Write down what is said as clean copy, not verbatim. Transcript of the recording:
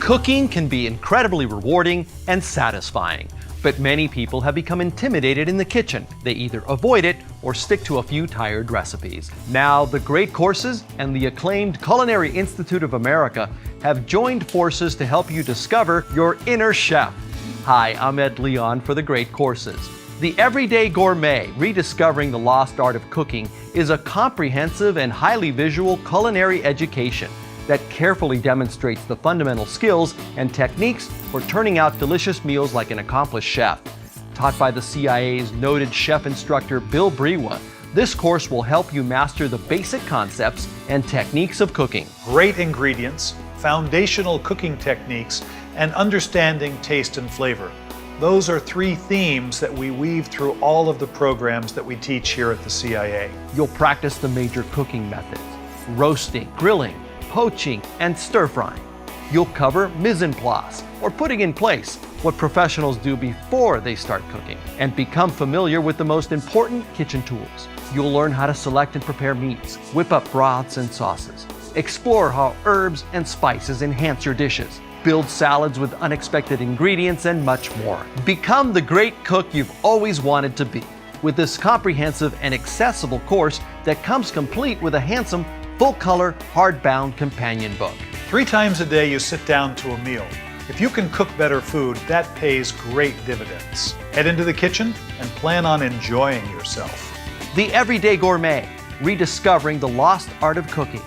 Cooking can be incredibly rewarding and satisfying, but many people have become intimidated in the kitchen. They either avoid it or stick to a few tired recipes. Now, the Great Courses and the acclaimed Culinary Institute of America have joined forces to help you discover your inner chef. Hi, I'm Ed Leon for the Great Courses. The Everyday Gourmet, Rediscovering the Lost Art of Cooking, is a comprehensive and highly visual culinary education that carefully demonstrates the fundamental skills and techniques for turning out delicious meals like an accomplished chef. Taught by the CIA's noted chef-instructor Bill Brewa, this course will help you master the basic concepts and techniques of cooking. Great ingredients, foundational cooking techniques, and understanding taste and flavor. Those are three themes that we weave through all of the programs that we teach here at the CIA. You'll practice the major cooking methods: roasting, grilling, poaching, and stir-frying. You'll cover mise en place, or putting in place, what professionals do before they start cooking, and become familiar with the most important kitchen tools. You'll learn how to select and prepare meats, whip up broths and sauces, explore how herbs and spices enhance your dishes, build salads with unexpected ingredients, and much more. Become the great cook you've always wanted to be with this comprehensive and accessible course that comes complete with a handsome, full-color, hardbound companion book. 3 times a day you sit down to a meal. If you can cook better food, that pays great dividends. Head into the kitchen and plan on enjoying yourself. The Everyday Gourmet, Rediscovering the Lost Art of Cooking.